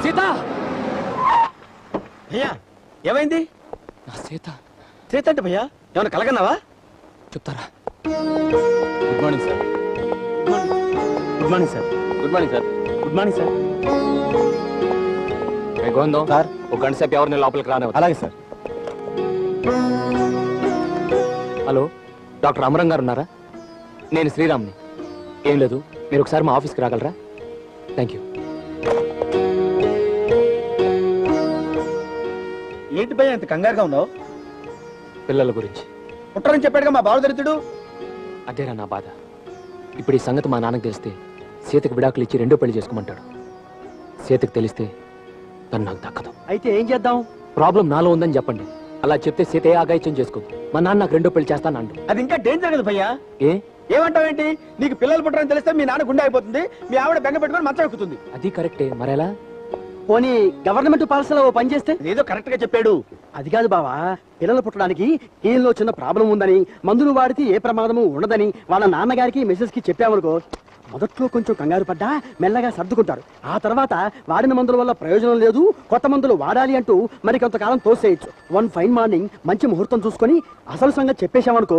సీత భయ్యా ఏమైంది? నా సీత. సీత అంటే భయ్యా ఏమైనా కలగన్నావా? చెప్తారా? Good morning sir. Good morning sir. Good morning sir. Good morning sir. Govindam sir, ఒక గంట సేపు ఎవరిని లోపలికి రానివ్వండి. అలాగే సార్. హలో, డాక్టర్ అమరం గారు ఉన్నారా? నేను శ్రీరామ్ని. ఏం లేదు, మీరు ఒకసారి మా ఆఫీస్కి రాగలరా? Thank you. ఏంటి భయ్యా ఇంత కంగారుగా ఉన్నావు? పిల్లల గురించి పుట్టరని చెప్పాడుగా మా బావదరితుడు. అదేరా నా బాధ. ఇప్పుడు ఈ సంగతి మా నాన్నకు తెలిస్తే సీతకు విడాకులు ఇచ్చి రెండో పెళ్లి చేసుకోమంటాడు. సీతకు తెలిస్తే తను నాకు దక్కదు. అయితే ఏం చేద్దాం? ప్రాబ్లం నాలో ఉందని చెప్పండి. అలా చెప్తే సీత ఏ ఆగాయిత్యం చేసుకోదు. మా నాన్న నాకు రెండో పెళ్లి చేస్తానండు. అది ఇంకా డేంజర్ కదా భయ్యా. ఏమంటావేంటి? నీకు పిల్లలు పుట్టరని తెలిస్తే మీ నాన్న గుండె అయిపోతుంది, మీ ఆవిడ బెంగ పెట్టుకొని మంచం ఎక్కుతుంది. అది కరెక్టే, మరెలా? పోనీ గవర్నమెంట్ పాలసీలో పని చేస్తే? ఏదో కరెక్ట్ గా చెప్పాడు. అది కాదు బావా, పిల్లలు పుట్టడానికి కీళ్ళలో చిన్న ప్రాబ్లం ఉందని, మందులు వాడితే ఏ ప్రమాదము ఉండదని వాళ్ళ నాన్నగారికి మెసేజ్ కి చెప్పామనుకో, మొదట్లో కొంచెం కంగారు పడ్డా మెల్లగా సర్దుకుంటారు. ఆ తర్వాత వాడిన మందుల వల్ల ప్రయోజనం లేదు, కొత్త మందులు వాడాలి అంటూ మరి కొంతకాలం తోసేయచ్చు. వన్ ఫైన్ మార్నింగ్ మంచి ముహూర్తం చూసుకొని అసలు సంగతి చెప్పేశామనుకో,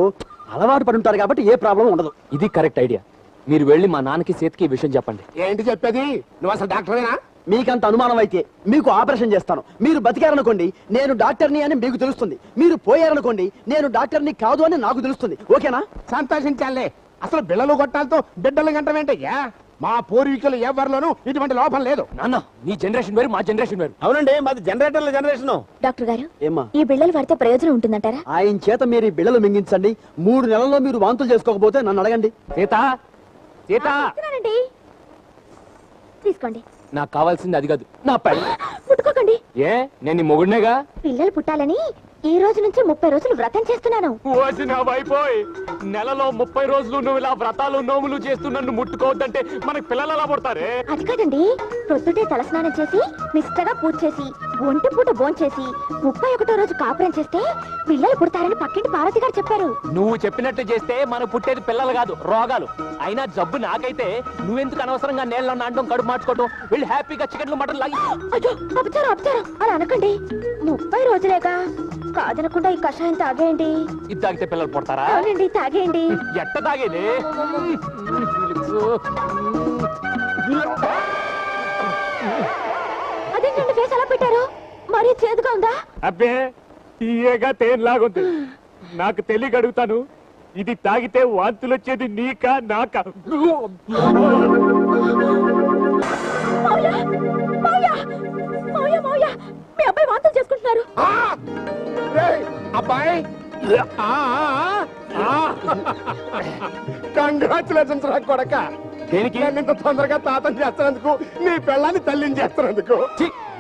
అలవాటు పడి ఉంటారు కాబట్టి ఏ ప్రాబ్లం ఉండదు. ఇది కరెక్ట్ ఐడియా. మీరు వెళ్ళి మా నాన్నకి సీతకి ఈ విషయం చెప్పండి. ఏంటి చెప్పేది? నువ్వు అసలు డాక్టరేనా? మీకంత అనుమానం అయితే మీకు ఆపరేషన్ చేస్తాను. మీరు బతికారనుకోండి, నేను డాక్టర్ని అని మీకు తెలుస్తుంది. మీరు పోయారనుకోండి, నేను డాక్టర్ని కాదు అని నాకు తెలుస్తుంది. ఓకేనా? సంతోషించాలే. అసలు బిళ్ళలు కొట్టాలతో బిడ్డలు గంటమేంటయ్యా? మా పూర్వీకులు ఎవరిలోనూ ఇటువంటి లోపం లేదు. నాన్న, మీ జనరేషన్ వేరు, మా జనరేషన్ వేరు. అవునండి, మాది జనరేటర్ల జనరేషన్. డాక్టర్ గారు, ఏమ్మా ఈ బిళ్ళలు వాడితే ప్రయోజనం ఉంటుందంటారా? ఆయన చేత మీరు ఈ బిళ్ళలు మింగించండి. 3 నెలల్లో మీరు వాంతులు చేసుకోకపోతే నన్ను అడగండి. సీత, సీత, తీసుకోండి. నాకు కావాల్సింది అది కాదు, నా పెళ్లి. ముట్టుకోకండి. ఏ, నేను నీ మొగుడినేగా. పిల్లలు పుట్టాలని ఈ రోజు నుంచి 30 రోజులు వ్రతం చేస్తున్నాను. నెలలో 30 రోజులు నువ్వు ఇలా వ్రతాలు నోములు చేస్తూ నన్ను ముట్టుకోవద్దంటే మనకు పిల్లలు ఎలా పుడతారే? అది కాదండి, ప్రొద్దుటే తలస్నానం చేసి నిష్టగా పూజ చేసి ఒంటి పూట భోంచేసి 31వ రోజు కాపురం చేస్తే పిల్లలు పుడతారని పక్కింటి పార్వతి గారు చెప్పారు. నువ్వు చెప్పినట్టు చేస్తే మనకు పుట్టేది పిల్లలు కాదు, రోగాలు. అయినా జబ్బు నాకైతే నువ్వెందుకు అనవసరంగా నేలలో నాటడం, కడుపు మార్చుకోవడం? వెళ్ళి హ్యాపీగా చికెన్లు మటన్ లాగి. అయ్యో, అపచారం అపచారం అలా అనకండి. 30 రోజులేగా, కాదనకుండా ఈ కషాయం తాగేయండి. ఇది తాగితే పిల్లలు పుడతారా? అవునండి, తాగేయండి. ఎట్ట తాగేది? అదేంటండి ఫేస్ అలా పెట్టారు? మరీ చేదుగా ఉందా? అబ్బే, తీయగా తేనెలాగుంది. నాకు తెలియక అడుగుతాను, ఇది తాగితే వాంతులు వచ్చేది నీకా నాకా? మీ అబ్బాయి వాంతులు చేసుకుంటున్నారు. అబ్బాయి, కంగ్రాచులేషన్స్ రా కొడక. దేనికి? ఇంత తొందరగా తాతని చేస్తున్నందుకు, నీ పెళ్ళాన్ని తల్లిని చేస్తున్నందుకు.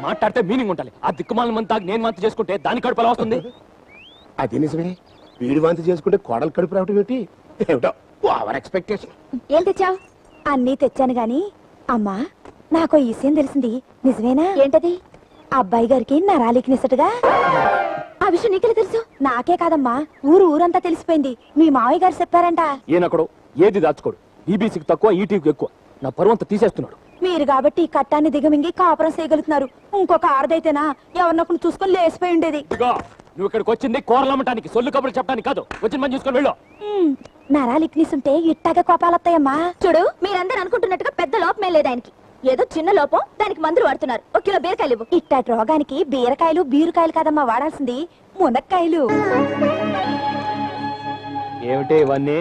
మాట్లాడితే మీనింగ్ ఉండాలి. ఆ దిక్కుమాల మంది తాగి నేను వాంతి చేసుకుంటే దాని కడుపు ఎలా వస్తుంది? అది నిజమే. వీడి వాంతి చేసుకుంటే కోడలు కడుపు రావటం ఏంటి? ఏమిటో ఓవర్ ఎక్స్పెక్టేషన్. ఏం తెచ్చావు? అన్నీ తెచ్చాను గాని అమ్మా, నాకు ఈ విషయం తెలిసింది నిజమేనా? ఏంటది? అబ్బాయి గారికి నరాలికి నిసటగా. ఆ విషయం నీకెలా తెలుసు? నాకే కాదమ్మా, ఊరంతా తెలిసిపోయింది. మీ మావయ్య గారు చెప్పారంట. ఏనక్కడో ఏది దాచుకోడు. ఈబీసీకి తక్కువ, ఈటీకి ఎక్కువ. నా పరువంతా తీసేస్తున్నాడు. మీరు కాబట్టి ఈ కట్టాన్ని దిగమింగి కాపురం చేయగలుగుతున్నారు. ఇంకొక ఆడదైతేనా ఎవరినొకరు చూసుకొని లేసిపోయి ఉండేది. నువ్వు ఇక్కడికి వచ్చింది కూరలమ్మటానికి, సొల్లు కబుర్లు చెప్పడానికి కాదు. వచ్చిన పని చూసుకొని వెళ్ళు. నరాలికి ఉంటే ఇట్టాగే కోపాలొస్తాయమ్మా. చూడు, మీరందరూ అనుకుంటున్నట్టుగా పెద్ద లోపమే లేదు ఆయనకి. ఏదో చిన్న లోపం, దానికి మందులు వాడుతున్నారు. 1 కిలో బీరకాయలు ఇవ్వు. ఇట్టాటి రోగానికి బీరకాయలు బీరుకాయలు కాదమ్మా వాడాల్సింది, మునక్కాయలు. ఏమిటి ఇవన్నీ?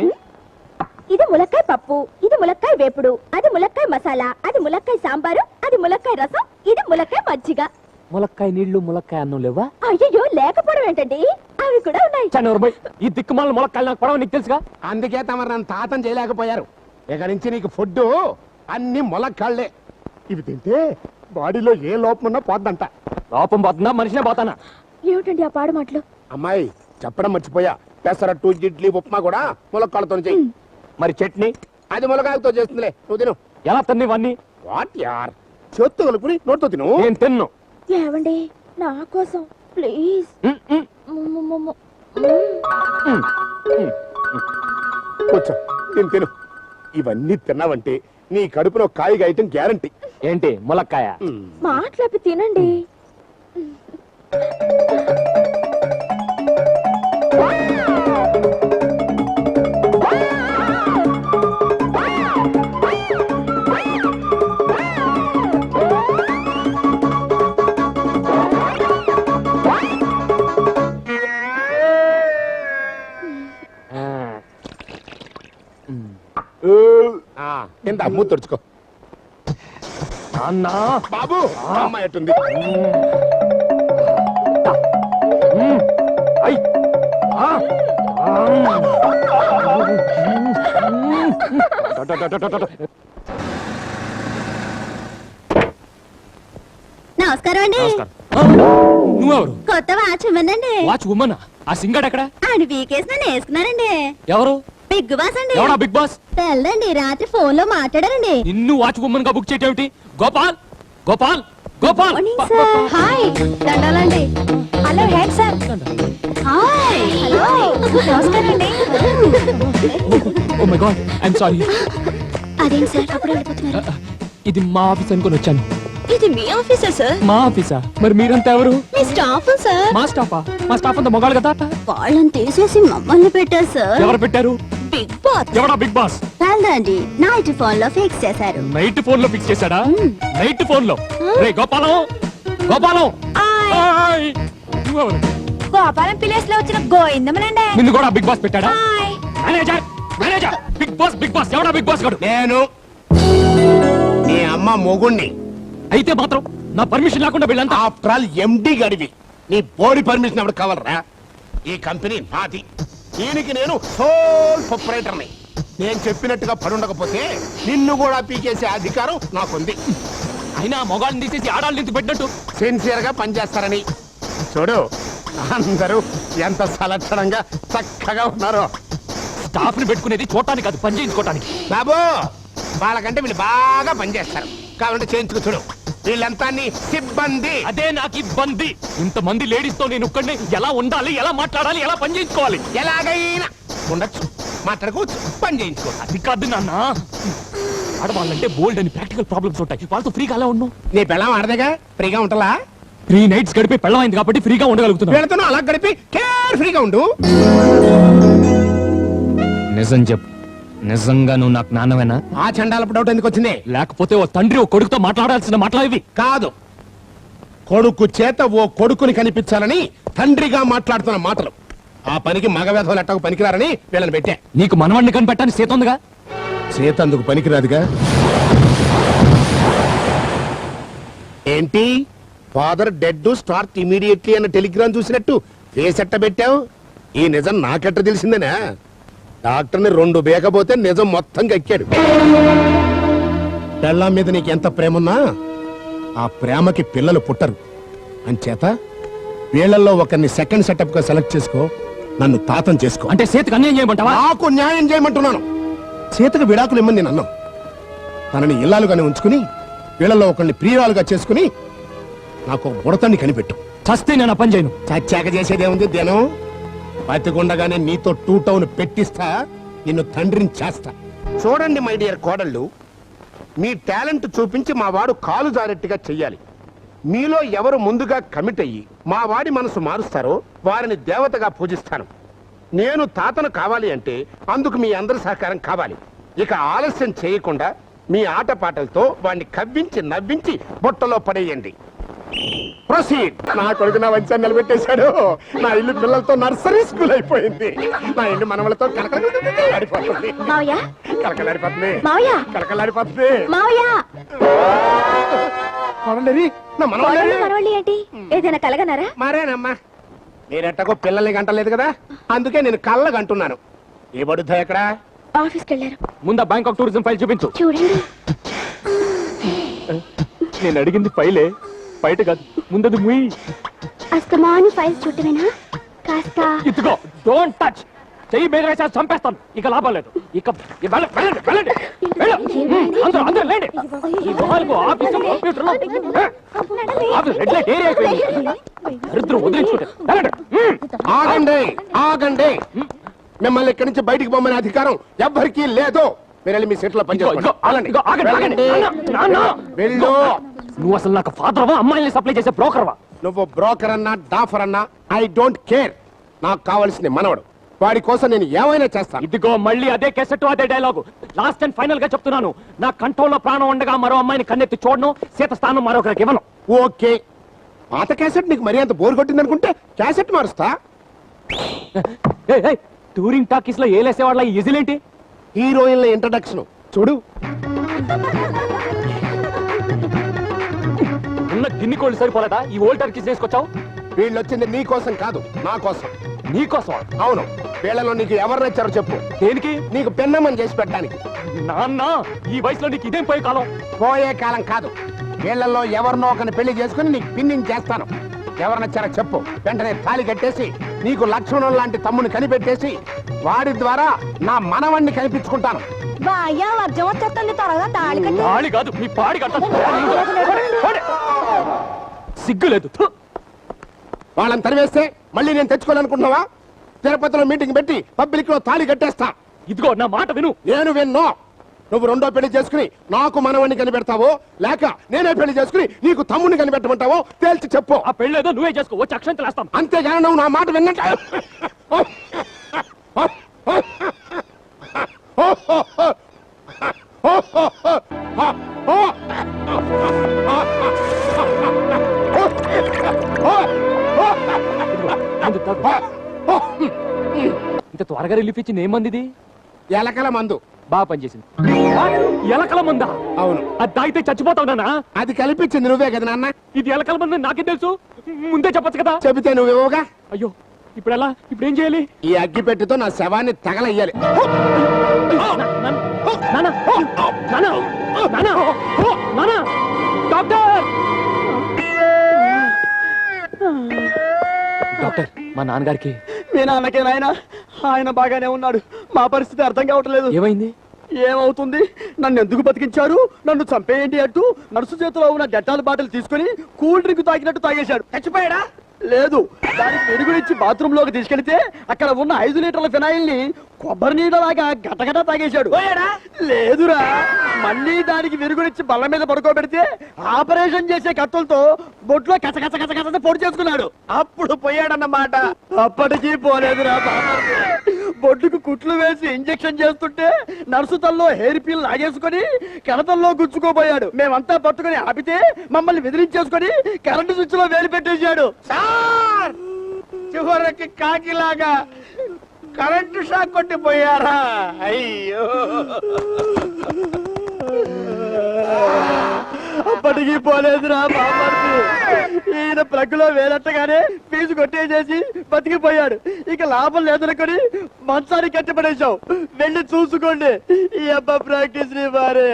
ఇది ములక్కాయ పప్పు, ఇది ములక్కాయ వేపుడు, అది ములక్కాయ మసాలా, అది ములక్కాయ సాంబారు, అది ములక్కాయ రసం, ఇది ములక్కాయ మజ్జిగ. ములక్కాయ నీళ్లు, ములక్కాయ అన్నం లేవా? అయ్యో, లేకపోవడం ఏంటండి, అవి కూడా ఉన్నాయి. ఈ దిక్కుమాల ములక్కాయలు నాకు పడవ, నీకు తెలుసుగా. అందుకే తమరు నన్ను తాతం చేయలేకపోయారు. ఇక నుంచి నీకు ఫుడ్ అన్ని ములక్కాళ్లే. ఇవి తింటే బాడీలో ఏ లోపం ఉన్నా పోద్దంట. లోపం పోతుందా? మనిషినే పోతానా? ఏమిటండి ఆ పాడు మాటలు? అమ్మాయి, చెప్పడం మర్చిపోయా. పెసరట్టు, ఇడ్లీ, ఉప్మా కూడా ములక్కాళ్ళతో చెయ్యి. మరి చట్నీ? అది ములకాయలతో చేస్తుందిలే, నువ్వు తిను. ఎలా తిన్ని ఇవన్నీ? వాట్ యార్, చేత్తో కలుపుని నోటితో తిను. నేను తిన్ను. ఏవండి, నా కోసం ప్లీజ్. కూర్చో, నేను తిను. ఇవన్నీ తిన్నావంటే నీ కడుపులో కాయగా ఐటమ్ గ్యారంటీ. ఏంటి ములక్కాయ? మాట్లాపి తినండి. ఎంత అమ్ము తుడుచుకో. అన్నా బాబు అమ్మ ఎట్టుంది? ఐ ఆ నమస్కారం అండి. నువ్వెవరు? కొత్త వాచ్ ఇవ్వండి. వాచ్ ఉమ్మనా? ఆ సింగడ్ ఎక్కడ? ఆయన వీకేసి నన్ను వేసుకున్నారండి. ఎవరు? బిగ్ బాస్ అండి. ఎవడా బిగ్ బాస్? తెల్లండి, రాత్రి ఫోన్ లో మాట్లాడారండి. నిన్ను వాచ్ ఉమ్మన్ గా బుక్ చేయటేమిటి? గోపాల్ గోపాల్ గోపాల్ హాయ్, దండాలండి. Hello head sir. Hi, hello, నమస్కారం అండి. Oh my god, I'm sorry. అదేంటి సార్ అప్పుడు వెళ్ళిపోతున్నారు? ఇది మా ఆఫీస్ అనుకుని వచ్చాను. ఇది మీ ఆఫీసా సార్? మా ఆఫీసా? మరి మీరంతా ఎవరు? మీ స్టాఫ్ సార్. మా స్టాఫా? మా స్టాఫ్ అంతా మొగాడు కదా. వాళ్ళని తీసేసి మమ్మల్ని పెట్టారు సార్. ఎవరు పెట్టారు? Big boss. ఎవడా బిగ్ బాస్? తెల్దండి, నైట్ ఫోన్ లో ఫిక్స్ చేశారు. నైట్ ఫోన్ లో ఫిక్స్ చేశాడా? నైట్ ఫోన్ లో? రే గోపాలం గోపాలం, హాయ్. నువ్వెవరు? గోపాలం ప్లేస్ లో వచ్చిన గోయిందమనండి. నిన్ను కూడా బిగ్ బాస్ పెట్టాడా? Hi. Manager manager, big boss ఎవడా బిగ్ బాస్ గాడు? నేను నీ అమ్మ మొగుణ్ణి. అయితే మాత్రం నా పర్మిషన్ లేకుండా వీళ్ళంతా ఆఫ్టర్ ఆల్ ఎండి గడివి. నీ బోడి పర్మిషన్ ఎవరు కావాలరా? ఈ కంపెనీ నాది. దీనికి నేను సోల్ ప్రొపరేటర్ని. నేను చెప్పినట్టుగా పడుండకపోతే నిన్ను కూడా పీకేసే అధికారం నాకుంది. అయినా మొగాళ్ళని తీసేసి ఆడాళ్ళని ఎందుకు పెట్టినట్టు? సిన్సియర్ గా పనిచేస్తారని. చూడు, అందరూ ఎంత సలక్షణంగా చక్కగా ఉన్నారో. స్టాఫ్ ని పెట్టుకునేది చూడటానికి కాదు, పని చేయించుకోవటానికి. బాబు, వాళ్ళకంటే వీళ్ళు బాగా పనిచేస్తారు. కావాలంటే చేయించుకు చూడు. వీళ్ళంతా నీ సిబ్బంది. అదే నాకు ఇబ్బంది. ఇంతమంది లేడీస్ తో నేను ఒక్కడిని ఎలా ఉండాలి, ఎలా మాట్లాడాలి, ఎలా పని చేయించుకోవాలి? ఎలాగైనా ఉండొచ్చు, మాట్లాడుకోవచ్చు, పని చేయించుకో. అది కాదు నాన్న. ఆడవాళ్ళంటే బోల్డ్ అని ప్రాక్టికల్ ప్రాబ్లమ్స్ ఉంటాయి. వాళ్ళతో ఫ్రీగా అలా ఉన్నావు. నీ పెళ్ళం ఆడదేగా, ఫ్రీగా ఉంటలా? 3 nights గడిపి పెళ్ళమైంది కాబట్టి ఫ్రీగా ఉండగలుగుతున్నా. వీళ్ళతో అలా గడిపి కేర్ ఫ్రీగా ఉండు. నిజం చెప్పు, నిజంగా నువ్వు నాకు నాన్నవేనా? ఆ చండాలపు డౌట్ ఎందుకు వచ్చింది? లేకపోతే ఓ తండ్రి ఓ కొడుకుతో మాట్లాడాల్సిన మాట్లాడేవి కాదు, కొడుకు చేత ఓ కొడుకుని కనిపించాలని తండ్రిగా మాట్లాడుతున్న మాటలు. ఆ పనికి మగ వేధవులు ఎట్టకు పనికిరారని వీళ్ళని పెట్టా. నీకు మనవాడిని కనిపెట్టాలని సీత ఉందిగా. చేత అందుకు పనికిరాదుగా. ఏంటి ఫాదర్ డెడ్ స్టార్ట్ ఇమీడియట్లీ అన్న టెలిగ్రామ్ చూసినట్టు ఫేస్ ఎట్ట పెట్టావు? ఈ నిజం నాకెట్ట తెలిసిందేనా? డాక్టర్ని 2 బేకపోతే నిజం మొత్తం కక్కాడు. పెళ్ళాం మీద నీకు ఎంత ప్రేమున్నా ఆ ప్రేమకి పిల్లలు పుట్టరు. అంచేత వీళ్ళల్లో ఒకరిని సెకండ్ సెటప్ గా సెలెక్ట్ చేసుకో, నన్ను తాతం చేసుకో. అంటే సీతకు అన్యాయం చేయమంటావా? నాకు న్యాయం చేయమంటున్నాను. సీతకు విడాకులు ఇమ్మని నేను అన్నాను. తనని ఇల్లాలుగానే ఉంచుకుని వీళ్ళల్లో ఒకరిని ప్రియురాలుగా చేసుకుని నాకు బుడతాన్ని కనిపెట్టు. చస్తే నేను ఆ పని చేయను. చచ్చాక చేసేదేముంది దినం? బతికుండగానే నీతో 2 టౌన్ పెట్టిస్తా, నిన్ను తండ్రిని చేస్తా. చూడండి మై డియర్ కోడళ్ళు, మీ టాలెంట్ చూపించి మా వాడు కాలు జారెట్టుగా చెయ్యాలి. మీలో ఎవరు ముందుగా కమిట్ అయ్యి మా వాడి మనసు మారుస్తారో వారిని దేవతగా పూజిస్తాను. నేను తాతను కావాలి అంటే అందుకు మీ అందరి సహకారం కావాలి. ఇక ఆలస్యం చేయకుండా మీ ఆటపాటలతో వాడిని కవ్వించి నవ్వించి బుట్టలో పడేయండి. ప్రొసీడ్. నా కొడుకు నా వంశాన్ని నిలబెట్టేశాడు. నా ఇల్లు పిల్లలతో నర్సరీ స్కూల్ అయిపోయింది. నా ఇల్లు మనవలతో కలకలాడిపోతుంది. మావయ్య, కలకలాడిపోతుంది. మావయ్య, కలకలాడిపోతుంది. మావయ్య. మనవలేరి, నా మనవలేరి. మనోళ్ళు ఏంటి, ఏదైనా కలగనారా? మరేనమ్మా, మీరెట్టకో పిల్లల్ని గంటలేదు కదా, అందుకే నేను కళ్ళగంటున్నాను. ఏ బడుద్దా ఎక్కడ? ఆఫీస్కి వెళ్ళారు. ముందు బ్యాంకాక్ టూరిజం ఫైల్ చూపించు. చూడండి. నేను అడిగింది ఫైలే, బయట కాదు. ముందది ముయ్. అస్తమాను ఫైల్స్ చూడటమేనా? కాస్త ఇదిగో, డోంట్ టచ్. చెయ్యి మీద వేసా చంపేస్తాను. ఇక లాభం లేదు. ఇక వెళ్ళండి, వెళ్ళండి, వెళ్ళు. అందరూ లేండి. ఈ మొహాలకు ఆఫీసు కంప్యూటర్లో ఆఫీస్ రెడ్ లైట్ ఏరియా అయిపోయింది. దరిద్రం వదిలించుకుంటే వెళ్ళండి. ఆగండి, ఆగండి. మిమ్మల్ని ఇక్కడి నుంచి బయటికి పొమ్మనే అధికారం ఎవ్వరికీ లేదు. మీరు వెళ్ళి మీ సీట్లో ఇదిగో, పనిచేసుకోండి ఇదిగో, ఆగండి, ఇదిగో, ఆగండి, ఆగండి. నాన్న, వెళ్ళు. నువ్వు అసలు నాకు ఫాదర్వా అమ్మాయిని సప్లై చేసే బ్రోకర్వా? నువ్వు బ్రోకర్ అన్నా డాఫర్ అన్నా ఐ డోంట్ కేర్. నాకు కావాల్సింది మనవడు. వాడి కోసం నేను ఏమైనా చేస్తాను. ఇదిగో మళ్ళీ అదే కేసెట్ అదే డైలాగు. లాస్ట్ అండ్ ఫైనల్ గా చెప్తున్నాను, నా కంట్రోల్లో ప్రాణం ఉండగా మరో అమ్మాయిని కన్నెత్తి చూడను, సీత స్థానం మరొకరికి ఇవ్వను. ఓకే, పాత క్యాసెట్ నీకు మరీ అంత బోర్ కొట్టింది అనుకుంటే క్యాసెట్ మారుస్తా. టూరింగ్ టాకీస్ లో ఏలేసేవాళ్ళ ఈజిలేంటి? హీరోయిన్ల ఇంట్రడక్షన్ చూడు. ఉన్న గిన్ని కోళ్ళు సరిపోలేదా ఈ ఓల్డ్ టర్కీస్ తీసుకొచ్చావు? వీళ్ళు వచ్చింది నీ కోసం కాదు, నా కోసం. నీకోసం? అవును. వీళ్ళలో నీకు ఎవరు నచ్చారో చెప్పు. దేనికి? నీకు పెన్నమ్మని చేసి పెట్టడానికి. నాన్న, ఈ వయసులో నీకు ఇదేం పోయే కాలం? పోయే కాలం కాదు. వీళ్ళల్లో ఎవరినో ఒకరిని పెళ్లి చేసుకుని నీకు పిన్నింగ్ చేస్తాను. ఎవరు నచ్చారో చెప్పు. వెంటనే తాళి కట్టేసి నీకు లక్ష్మణుడు లాంటి తమ్ముని కనిపెట్టేసి వాడి ద్వారా నా మనవణ్ణి కనిపించుకుంటాను. బాయ్యా వర్జం వచ్చేస్తుంది, త్వరగా తాళి కట్టు. తాళి కాదు, మీ పాడి కట్టాలి. సిగ్గులేదు. థు. వాళ్ళని తరివేస్తే మళ్ళీ నేను తెచ్చుకోవాలనుకుంటున్నావా? తిరుపతిలో మీటింగ్ పెట్టి పబ్లిక్ లో తాళి కట్టేస్తా. ఇదిగో నా మాట విను. నేను విన్నో. నువ్వు రెండో పెళ్లి చేసుకుని నాకు మనవణ్ణి కనిపెడతావో లేక నేనే పెళ్లి చేసుకుని నీకు తమ్ముని కనిపెట్టమంటావో తేల్చి చెప్పు. ఆ పెళ్ళేదో నువ్వే చేసుకో, వచ్చి అక్షంతలు వేస్తాం. అంతేగాని నువ్వు నా మాట విన్నట్టు ముందు తాగు. ఇంత త్వరగా రిలీఫ్ ఇచ్చింది ఏమంది ఇది? ఎలకల మందు. బాగా పనిచేసింది. ఎలకల మందా? అవును. అది తాగితే చచ్చిపోతావు నాన్న. అది కల్పించింది నువ్వే కదా నాన్న. ఇది ఎలకల మంది నాకే తెలుసు, ముందే చెప్పొచ్చు కదా. చెబితే నువ్వు ఇవ్వగా. అయ్యో, ఇప్పుడు ఎలా? ఇప్పుడు ఏం చేయాలి? ఈ అగ్గిపెట్టితో నా శవాన్ని తగలయ్యాలి. డాక్టర్! డాక్టర్, మా నాన్నగారికి మీ నాన్నకే నాయన, ఆయన బాగానే ఉన్నాడు. మా పరిస్థితి అర్థం కావట్లేదు. ఏమైంది? ఏమవుతుంది? నన్ను ఎందుకు బతికించారు, నన్ను చంపేయండి అంటూ నర్సు చేతిలో ఉన్న డెటాల్ బాటిల్ తీసుకుని కూల్ డ్రింక్ తాగినట్టు తాగేశాడు. చచ్చిపోయాడా? లేదు. దానికి వెలుగునిచ్చి బాత్రూమ్ లోకి తీసుకెళ్తే అక్కడ ఉన్న 5 లీటర్ల ఫినాయిల్ ని కొబ్బరి నీడలాగా గటగట తాగేశాడు. లేదురా, మళ్ళీ దానికి వెలుగునిచ్చి బల్ల మీద పడుకోబెడితే ఆపరేషన్ చేసే కత్తులతో బొట్లో కచకచ కచకచ పొడి చేసుకున్నాడు. అప్పుడు పోయాడన్నమాట. అప్పటికీ పోలేదురా బాబాజీ. బొడ్డుకు కుట్లు వేసి ఇంజెక్షన్ చేస్తుంటే నర్సు తల్లో హెయిర్ పిల్ లాగేసుకుని కెరటల్లో గుచ్చుకోబోయాడు. మేమంతా పట్టుకుని ఆపితే మమ్మల్ని బెదిరించేసుకుని కరెంటు స్విచ్ లో వేలు పెట్టేశాడు. చివరికి కాకిలాగా కరెంటు షాక్ కొట్టిపోయారా? అయ్యో, అప్పటికి పోలేదురా బాబాజీ. ఈయన ప్లగ్లో వేలట్టగానే ఫీజు కొట్టేసేసి బతికిపోయాడు. ఇక లాభం లేదనుకొని మంచానికి కట్టిపడేశావు. వెళ్ళి చూసుకోండి ఈ అబ్బా ప్రాక్టీస్ ని బారే.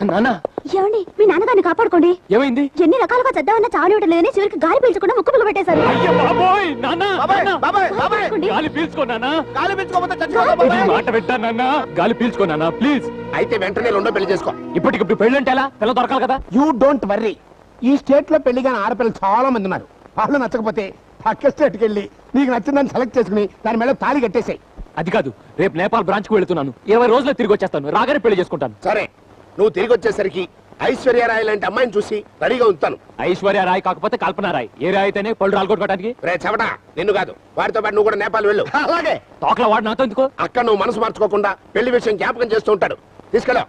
నాన్న, ఏమండి, మీ నాన్నగారిని కాపాడుకోండి. ఏమైంది? ఎన్ని రకాలుగా చద్దామన్నా చావనివ్వడం లేదని చివరికి గాలి పీల్చకుండా ముక్కు పుల్ల పెట్టేశారు. అయ్యో బాబోయ్! నాన్న, నాన్న, కాపాడుకోండి. గాలి పీల్చుకో నాన్న. కాలు పెంచుకోకపోతే ఇది మాట పెట్టా నాన్న, గాలి పీల్చుకో నాన్న ప్లీజ్. అయితే వెంటనే రెండో పెళ్లి చేసుకో. ఇప్పటికిప్పుడు పెళ్ళంటే ఎలా? పిల్ల దొరకాలి కదా. You don't worry. ఈ స్టేట్ లో పెళ్లిగాని ఆడపిల్లలు చాలా మంది ఉన్నారు. వాళ్ళు నచ్చకపోతే పక్క స్టేట్కి వెళ్ళి నీకు నచ్చిందని సెలెక్ట్ చేసుకుని దాని మీద తాళి కట్టేసాయి. అది కాదు, రేపు నేపాల్ బ్రాంచ్ కు వెళ్తున్నాను. 20 రోజుల్లో తిరిగి వచ్చేస్తాను. రాగానే పెళ్లి చేసుకుంటాను. సరే, నువ్వు తిరిగి వచ్చేసరికి ఐశ్వర్యరాయ్ లాంటి అమ్మాయిని చూసి రెడీగా ఉంచుతాను. ఐశ్వర్య రాయ్ కాకపోతే కల్పన రాయ్. ఏ రాయ్ అయితేనే పళ్ళు రాలగొట్టుకోవడానికి. రే చెవట, నిన్ను కాదు వారితో పాటు నువ్వు కూడా నేపాల్ వెళ్ళు. అలాగే. తోకల వాడు నాతో ఎందుకో? అక్కడ నువ్వు మనసు మార్చుకోకుండా పెళ్లి విషయం జ్ఞాపకం చేస్తూ ఉంటాడు. తీసుకెళ్ళా.